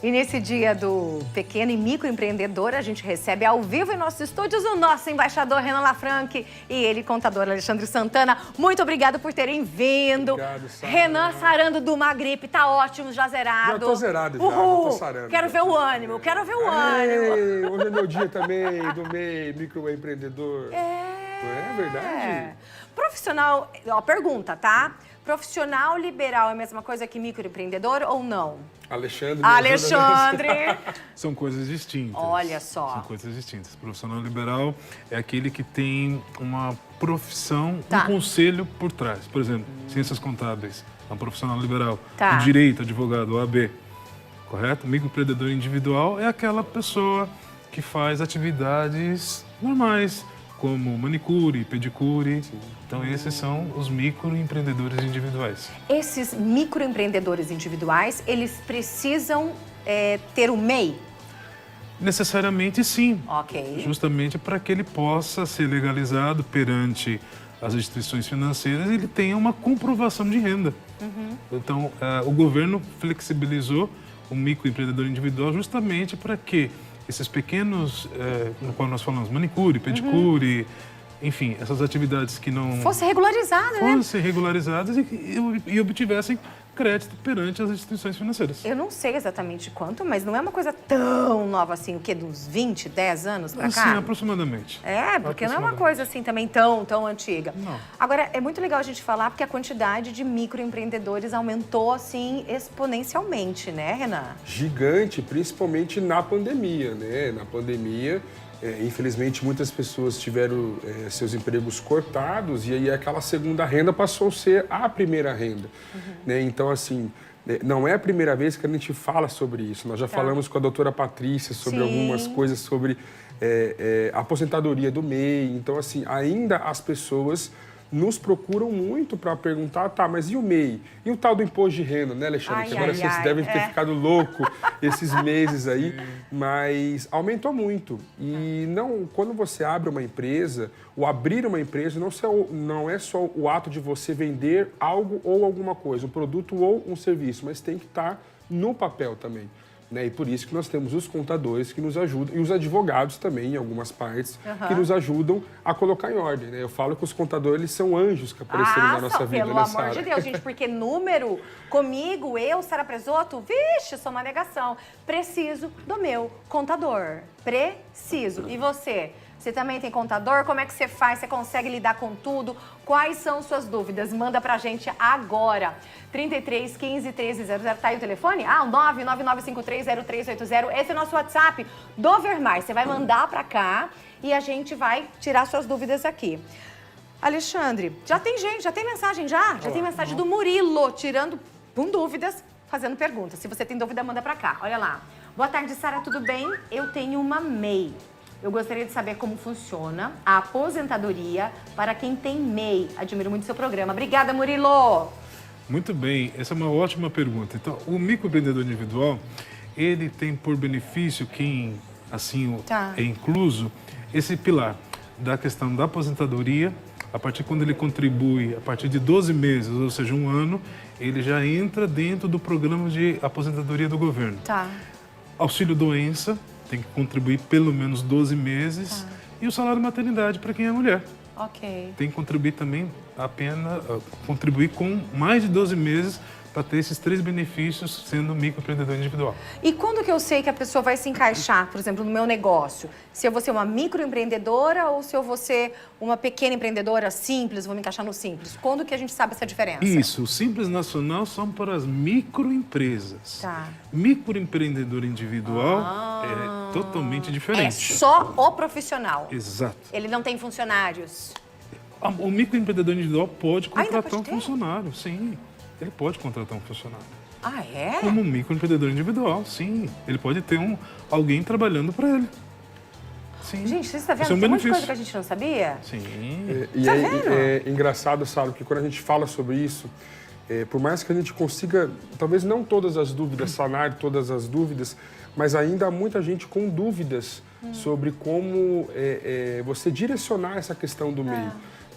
E nesse dia do pequeno e microempreendedor, a gente recebe ao vivo em nossos estúdios o nosso embaixador Renan Lafranchi e ele, contador Alexandre Santana. Muito obrigado por terem vindo. Obrigado, Sara. Renan sarando de uma gripe, tá ótimo, já zerado. Já tô zerado, já tô sarando. Quero ver o ânimo, quero ver o ânimo. Hoje é meu dia também, do MEI, microempreendedor. É verdade? Profissional, ó, pergunta, tá? Profissional liberal é a mesma coisa que microempreendedor ou não? Alexandre. São coisas distintas. Olha só. São coisas distintas. Profissional liberal é aquele que tem uma profissão, Tá. um conselho por trás. Por exemplo, ciências contábeis, é um profissional liberal. Tá. O direito, advogado, OAB. Correto? Microempreendedor individual é aquela pessoa que faz atividades normais, como manicure, pedicure. Então, esses são os microempreendedores individuais. Esses microempreendedores individuais, eles precisam ter o MEI? Necessariamente, sim. Ok. Justamente para que ele possa ser legalizado perante as instituições financeiras e ele tenha uma comprovação de renda. Então, o governo flexibilizou o microempreendedor individual justamente para que esses pequenos, no qual nós falamos, manicure, pedicure, enfim, essas atividades que não... Fosse regularizado, né? Fossem regularizadas e obtivessem crédito perante as instituições financeiras. Eu não sei exatamente quanto, mas não é uma coisa tão nova assim, o quê? De uns 20, 10 anos pra cá? Sim, aproximadamente. Porque não é uma coisa assim também tão antiga. Não. Agora, é muito legal a gente falar porque a quantidade de microempreendedores aumentou assim exponencialmente, né, Renan? Gigante, principalmente na pandemia, né? Na pandemia, infelizmente, muitas pessoas tiveram seus empregos cortados e aí aquela segunda renda passou a ser a primeira renda. Né? Então, assim, não é a primeira vez que a gente fala sobre isso. Nós já falamos com a doutora Patrícia sobre algumas coisas sobre a aposentadoria do MEI. Então, assim, ainda as pessoas nos procuram muito para perguntar, tá, mas e o MEI? E o tal do imposto de renda, né, Alexandre? Que agora vocês devem ter ficado louco esses meses aí, mas aumentou muito. E quando você abre uma empresa, o abrir uma empresa não é só o ato de você vender algo ou alguma coisa, um produto ou um serviço, mas tem que estar no papel também. Né? E por isso que nós temos os contadores que nos ajudam, e os advogados também, em algumas partes, que nos ajudam a colocar em ordem. Né? Eu falo que os contadores eles são anjos que apareceram na nossa vida, pelo né, amor Sara? de Deus, gente, porque número, comigo, eu, Sara Presoto, vixe, sou uma negação. Preciso do meu contador. Preciso. E você? Você também tem contador? Como é que você faz? Você consegue lidar com tudo? Quais são suas dúvidas? Manda pra gente agora. 33 15 1300. Tá aí o telefone? O 999530380. Esse é o nosso WhatsApp do Vermais. Você vai mandar pra cá e a gente vai tirar suas dúvidas aqui. Alexandre, já tem mensagem já? Já tem mensagem do Murilo, tirando com dúvidas, fazendo perguntas. Se você tem dúvida, manda pra cá. Olha lá. Boa tarde, Sara, tudo bem? Eu tenho uma MEI. Eu gostaria de saber como funciona a aposentadoria para quem tem MEI. Admiro muito seu programa. Obrigada, Murilo! Muito bem, essa é uma ótima pergunta. Então, o microempreendedor individual, ele tem por benefício, quem assim é incluso, esse pilar da questão da aposentadoria. A partir quando ele contribui, a partir de 12 meses, ou seja, um ano, ele já entra dentro do programa de aposentadoria do governo. Auxílio doença, tem que contribuir pelo menos 12 meses. E o salário maternidade para quem é mulher. Ok. Tem que contribuir também contribuir com mais de 12 meses para ter esses 3 benefícios sendo microempreendedor individual. E quando que eu sei que a pessoa vai se encaixar, por exemplo, no meu negócio? Se eu vou ser uma microempreendedora ou se eu vou ser uma pequena empreendedora simples, vou me encaixar no simples? Quando que a gente sabe essa diferença? Isso, o Simples Nacional são para as microempresas. Microempreendedor individual é totalmente diferente. É só o profissional. Exato. Ele não tem funcionários. O microempreendedor individual pode contratar pode um ter? funcionário, sim. Ele pode contratar um funcionário. Como um microempreendedor individual, sim. Ele pode ter alguém trabalhando para ele. Sim. Gente, você está vendo? Esse é um Tem um monte de benefício. coisa que a gente não sabia. Sim. E é engraçado, Sara, que quando a gente fala sobre isso, por mais que a gente consiga, talvez não todas as dúvidas, sanar todas as dúvidas, mas ainda há muita gente com dúvidas sobre como você direcionar essa questão do MEI.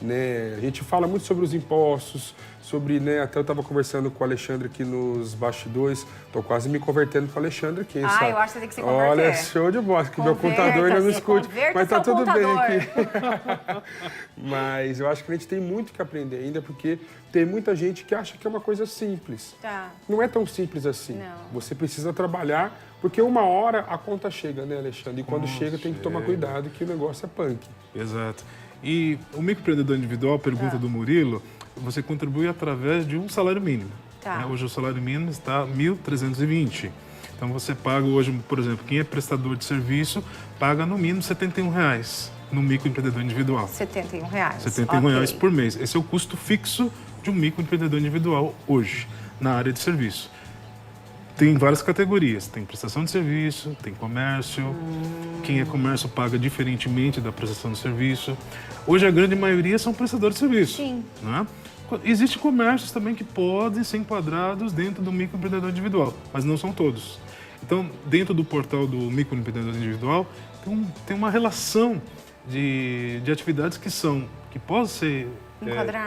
né? A gente fala muito sobre os impostos, sobre, né, até eu estava conversando com o Alexandre aqui nos bastidores, estou quase me convertendo para o Alexandre aqui, sabe? Eu acho que você tem que se converter. Olha, show de bola, que meu contador ainda não escute, mas tá tudo bem aqui. Mas eu acho que a gente tem muito que aprender ainda, porque tem muita gente que acha que é uma coisa simples. Tá. Não é tão simples assim. Não. Você precisa trabalhar, porque uma hora a conta chega, né, Alexandre? E quando chega tem que tomar cuidado, que o negócio é punk. Exato. E o microempreendedor individual, pergunta do Murilo, você contribui através de um salário mínimo. Tá. Né? Hoje o salário mínimo está R$ 1.320. Então você paga hoje, por exemplo, quem é prestador de serviço, paga no mínimo R$ 71 no microempreendedor individual. R$ 71. R$ 71 por mês. Esse é o custo fixo de um microempreendedor individual hoje, na área de serviço. Tem várias categorias, tem prestação de serviço, tem comércio, quem é comércio paga diferentemente da prestação de serviço. Hoje a grande maioria são prestadores de serviço. Sim. Né? Existem comércios também que podem ser enquadrados dentro do microempreendedor individual, mas não são todos. Então, dentro do portal do microempreendedor individual, tem uma relação de atividades que podem ser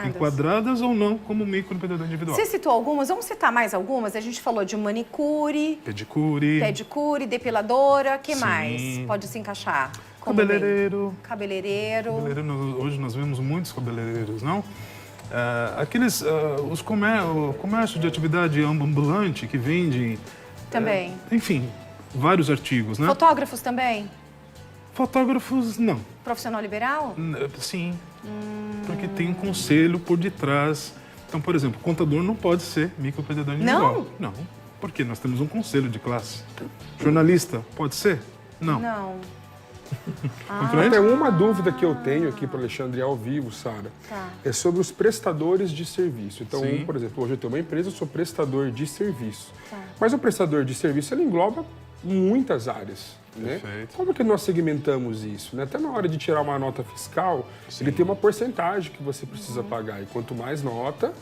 enquadradas ou não como microempreendedor individual. Você citou algumas, vamos citar mais algumas? A gente falou de manicure, pedicure, depiladora, que mais pode se encaixar? Cabeleireiro. Cabeleireiro. Hoje nós vemos muitos cabeleireiros, não? O comércio de atividade ambulante que vende... Também. Enfim, vários artigos, né? Fotógrafos também? Fotógrafos, não. Profissional liberal? Sim, porque tem um conselho por detrás. Então, por exemplo, contador não pode ser microempreendedor individual. Não, porque nós temos um conselho de classe. Jornalista, pode ser? Não. Não. Até uma dúvida que eu tenho aqui para o Alexandre ao vivo, Sara, é sobre os prestadores de serviço. Então, por exemplo, hoje eu tenho uma empresa, eu sou prestador de serviço. Mas o prestador de serviço, ele engloba muitas áreas. Né? Como que nós segmentamos isso? Né? Até na hora de tirar uma nota fiscal, ele tem uma porcentagem que você precisa pagar. E quanto mais nota,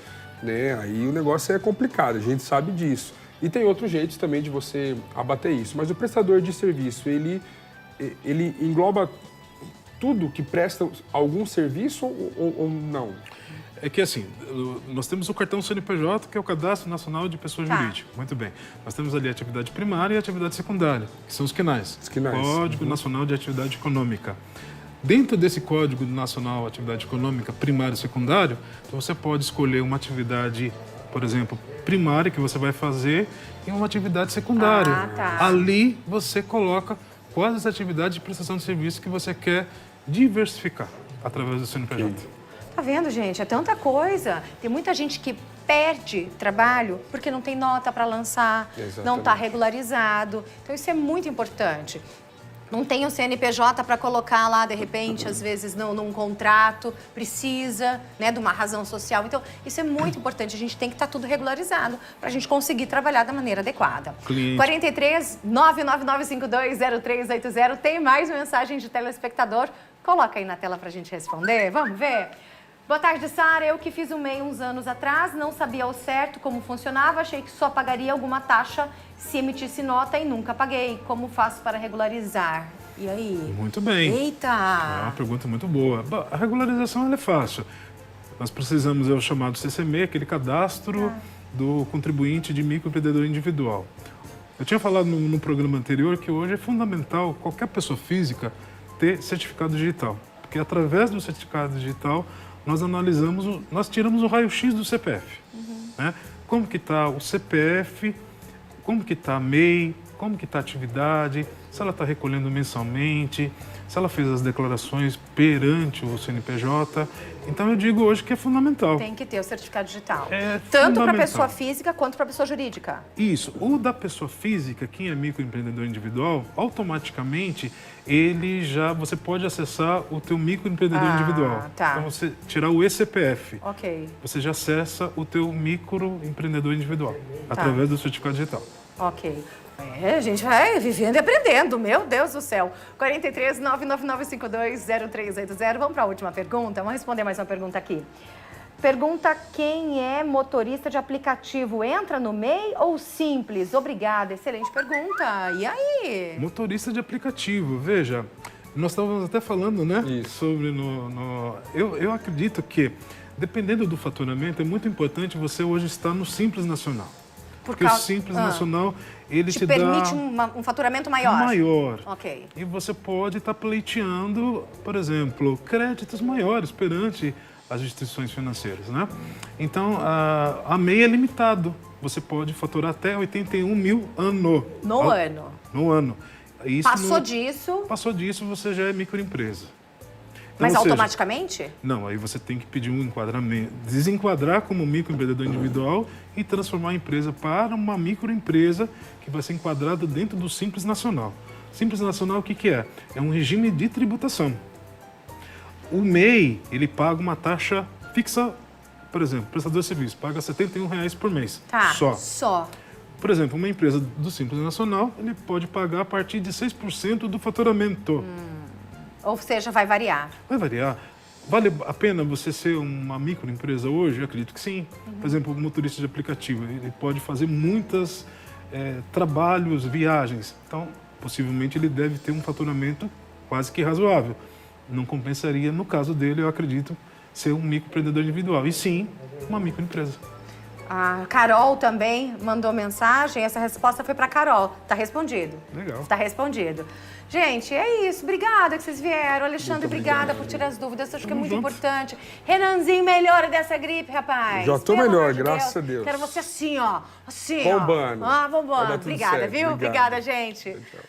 né, aí o negócio é complicado, a gente sabe disso. E tem outros jeitos também de você abater isso. Mas o prestador de serviço, ele engloba tudo que presta algum serviço ou não? É que assim, nós temos o cartão CNPJ, que é o Cadastro Nacional de Pessoa Jurídica. Muito bem. Nós temos ali a atividade primária e a atividade secundária, que são os CNAES. Código Nacional de Atividade Econômica. Dentro desse Código Nacional de Atividade Econômica primário e secundário, então você pode escolher uma atividade, por exemplo, primária que você vai fazer e uma atividade secundária. Ali você coloca quais as atividades de prestação de serviço que você quer diversificar através do CNPJ. Tá vendo, gente? É tanta coisa. Tem muita gente que perde trabalho porque não tem nota para lançar, não está regularizado. Então, isso é muito importante. Não tem o CNPJ para colocar lá, de repente, às vezes, num contrato, precisa, né, de uma razão social. Então, isso é muito importante. A gente tem que estar tudo regularizado para a gente conseguir trabalhar da maneira adequada. 43 999520380. Tem mais mensagem de telespectador? Coloca aí na tela para a gente responder. Vamos ver? Boa tarde, Sara. Eu que fiz o MEI uns anos atrás, não sabia ao certo como funcionava, achei que só pagaria alguma taxa se emitisse nota e nunca paguei. Como faço para regularizar? E aí? Muito bem. Eita! É uma pergunta muito boa. A regularização ela é fácil. Nós precisamos, é o chamado CCME, aquele cadastro do contribuinte de microempreendedor individual. Eu tinha falado no programa anterior que hoje é fundamental qualquer pessoa física ter certificado digital. Porque através do certificado digital nós tiramos o raio-x do CPF. Né? Como que está o CPF, como que está a MEI, como que está a atividade, se ela está recolhendo mensalmente, se ela fez as declarações perante o CNPJ. Então eu digo hoje que é fundamental. Tem que ter o certificado digital. Tanto para a pessoa física quanto para a pessoa jurídica. Isso. O da pessoa física, quem é microempreendedor individual, automaticamente você pode acessar o teu microempreendedor individual. Então você tirar o eCPF. Você já acessa o teu microempreendedor individual através do certificado digital. A gente vai vivendo e aprendendo, meu Deus do céu. 43 999520380. Vamos para a última pergunta? Vamos responder mais uma pergunta aqui. Pergunta: quem é motorista de aplicativo entra no MEI ou Simples? Obrigada, excelente pergunta. E aí? Motorista de aplicativo, veja, Nós estávamos até falando, né? Isso. Sobre eu acredito que, dependendo do faturamento, é muito importante você hoje estar no Simples Nacional. Porque o Simples Nacional, ele te permite dá um faturamento maior. Maior. Ok. E você pode estar pleiteando, por exemplo, créditos maiores perante as instituições financeiras, né? Então, a MEI é limitado. Você pode faturar até 81 mil ano. No ano. No ano. Isso Passou disso, você já é microempresa. Então, mas ou seja, automaticamente? não, aí você tem que pedir um enquadramento, desenquadrar como microempreendedor individual e transformar a empresa para uma microempresa que vai ser enquadrada dentro do Simples Nacional. Simples Nacional, o que que é? É um regime de tributação. O MEI, ele paga uma taxa fixa, por exemplo, prestador de serviço, paga R$ 71 por mês. Tá, Só. só. Por exemplo, uma empresa do Simples Nacional, ele pode pagar a partir de 6% do faturamento. Ou seja, vai variar. Vai variar. Vale a pena você ser uma microempresa hoje? Eu acredito que sim. Por exemplo, o motorista de aplicativo, ele pode fazer muitos trabalhos, viagens. Então, possivelmente, ele deve ter um faturamento quase que razoável. Não compensaria, no caso dele, eu acredito, ser um microempreendedor individual. E sim, uma microempresa. A Carol também mandou mensagem, essa resposta foi para Carol. Tá respondido. Legal. Tá respondido. Gente, é isso. Obrigada que vocês vieram. Alexandre, Muito obrigada obrigado. por tirar as dúvidas. Acho que é Tamo muito junto. importante. Renanzinho, melhora dessa gripe, rapaz. Já tô Pelo melhor, amor de graças a Deus. Quero você assim, ó. Assim, Bombando. ó. Ah, Vai bombando. dar tudo Obrigada, certo. viu? Obrigado. Obrigada, gente. Tchau.